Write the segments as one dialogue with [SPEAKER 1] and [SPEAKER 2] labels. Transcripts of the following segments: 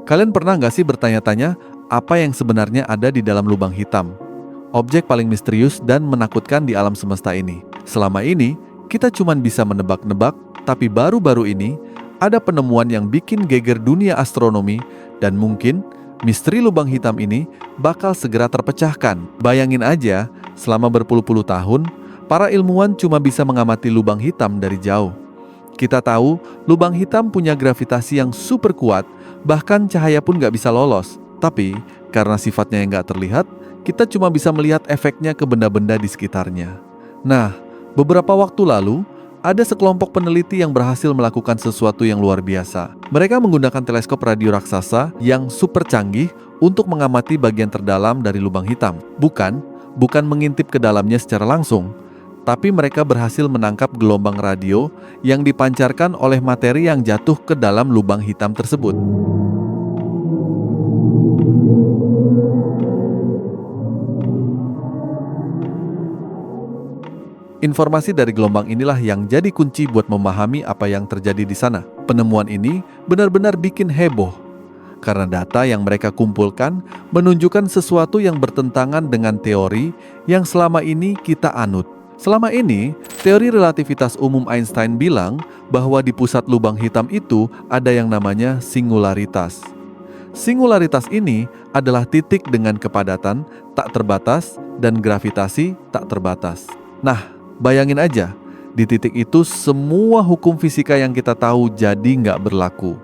[SPEAKER 1] Kalian pernah nggak sih bertanya-tanya apa yang sebenarnya ada di dalam lubang hitam? Objek paling misterius dan menakutkan di alam semesta ini. Selama ini, kita cuma bisa menebak-nebak, tapi baru-baru ini ada penemuan yang bikin geger dunia astronomi dan mungkin misteri lubang hitam ini bakal segera terpecahkan. Bayangin aja, selama berpuluh-puluh tahun, para ilmuwan cuma bisa mengamati lubang hitam dari jauh. Kita tahu lubang hitam punya gravitasi yang super kuat, bahkan cahaya pun nggak bisa lolos. Tapi karena sifatnya yang nggak terlihat, kita cuma bisa melihat efeknya ke benda-benda di sekitarnya. Nah, beberapa waktu lalu, ada sekelompok peneliti yang berhasil melakukan sesuatu yang luar biasa. Mereka menggunakan teleskop radio raksasa yang super canggih untuk mengamati bagian terdalam dari lubang hitam. Bukan mengintip ke dalamnya secara langsung, tapi mereka berhasil menangkap gelombang radio yang dipancarkan oleh materi yang jatuh ke dalam lubang hitam tersebut. Informasi dari gelombang inilah yang jadi kunci buat memahami apa yang terjadi di sana. Penemuan ini benar-benar bikin heboh, karena data yang mereka kumpulkan menunjukkan sesuatu yang bertentangan dengan teori yang selama ini kita anut. Selama ini, teori relativitas umum Einstein bilang bahwa di pusat lubang hitam itu ada yang namanya singularitas. Singularitas ini adalah titik dengan kepadatan tak terbatas dan gravitasi tak terbatas. Nah, bayangin aja, di titik itu semua hukum fisika yang kita tahu jadi nggak berlaku.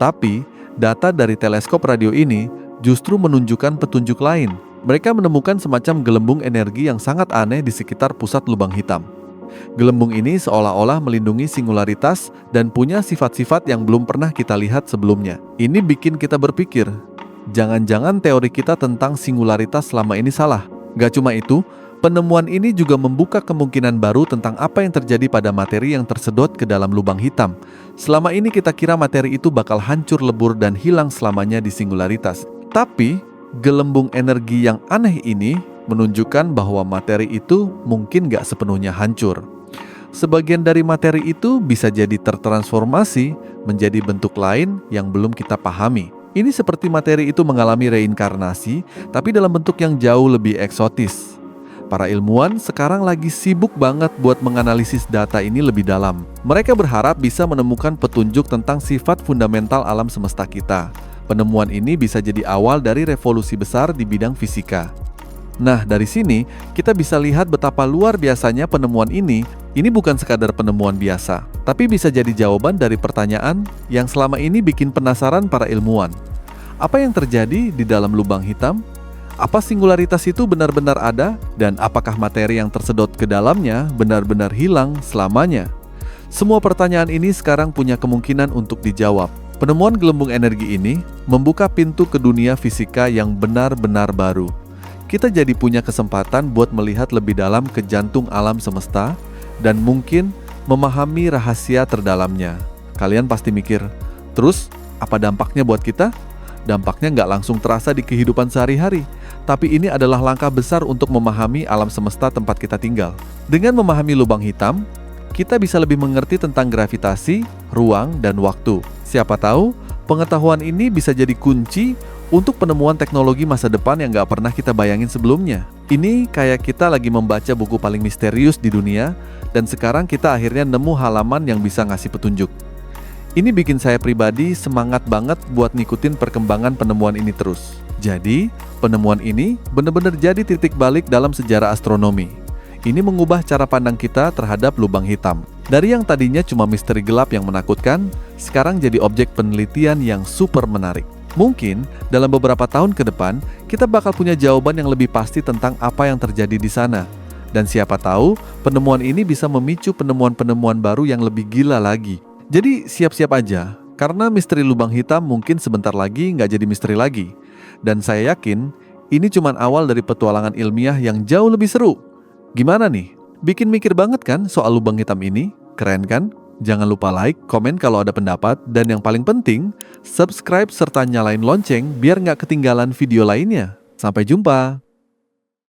[SPEAKER 1] Tapi, data dari teleskop radio ini justru menunjukkan petunjuk lain. Mereka menemukan semacam gelembung energi yang sangat aneh di sekitar pusat lubang hitam. Gelembung ini seolah-olah melindungi singularitas dan punya sifat-sifat yang belum pernah kita lihat sebelumnya. Ini bikin kita berpikir, jangan-jangan teori kita tentang singularitas selama ini salah. Gak cuma itu, penemuan ini juga membuka kemungkinan baru tentang apa yang terjadi pada materi yang tersedot ke dalam lubang hitam. Selama ini kita kira materi itu bakal hancur lebur dan hilang selamanya di singularitas. Tapi, gelembung energi yang aneh ini menunjukkan bahwa materi itu mungkin gak sepenuhnya hancur. Sebagian dari materi itu bisa jadi tertransformasi menjadi bentuk lain yang belum kita pahami. Ini seperti materi itu mengalami reinkarnasi, tapi dalam bentuk yang jauh lebih eksotis. Para ilmuwan sekarang lagi sibuk banget buat menganalisis data ini lebih dalam. Mereka berharap bisa menemukan petunjuk tentang sifat fundamental alam semesta kita. Penemuan ini bisa jadi awal dari revolusi besar di bidang fisika. Nah, dari sini kita bisa lihat betapa luar biasanya penemuan ini. Ini bukan sekadar penemuan biasa, tapi bisa jadi jawaban dari pertanyaan yang selama ini bikin penasaran para ilmuwan. Apa yang terjadi di dalam lubang hitam? Apa singularitas itu benar-benar ada? Dan apakah materi yang tersedot ke dalamnya benar-benar hilang selamanya? Semua pertanyaan ini sekarang punya kemungkinan untuk dijawab. Penemuan gelembung energi ini membuka pintu ke dunia fisika yang benar-benar baru. Kita jadi punya kesempatan buat melihat lebih dalam ke jantung alam semesta dan mungkin memahami rahasia terdalamnya. Kalian pasti mikir, terus apa dampaknya buat kita? Dampaknya nggak langsung terasa di kehidupan sehari-hari, tapi ini adalah langkah besar untuk memahami alam semesta tempat kita tinggal. Dengan memahami lubang hitam, kita bisa lebih mengerti tentang gravitasi, ruang, dan waktu. Siapa tahu, pengetahuan ini bisa jadi kunci untuk penemuan teknologi masa depan yang nggak pernah kita bayangin sebelumnya. Ini kayak kita lagi membaca buku paling misterius di dunia, dan sekarang kita akhirnya nemu halaman yang bisa ngasih petunjuk. Ini bikin saya pribadi semangat banget buat ngikutin perkembangan penemuan ini terus. Jadi, penemuan ini benar-benar jadi titik balik dalam sejarah astronomi. Ini mengubah cara pandang kita terhadap lubang hitam. Dari yang tadinya cuma misteri gelap yang menakutkan, sekarang jadi objek penelitian yang super menarik. Mungkin dalam beberapa tahun ke depan, kita bakal punya jawaban yang lebih pasti tentang apa yang terjadi di sana. Dan siapa tahu, penemuan ini bisa memicu penemuan-penemuan baru yang lebih gila lagi. Jadi siap-siap aja, karena misteri lubang hitam mungkin sebentar lagi nggak jadi misteri lagi. Dan saya yakin, ini cuma awal dari petualangan ilmiah yang jauh lebih seru. Gimana nih? Bikin mikir banget kan soal lubang hitam ini? Keren kan? Jangan lupa like, komen kalau ada pendapat, dan yang paling penting, subscribe serta nyalain lonceng biar nggak ketinggalan video lainnya. Sampai jumpa!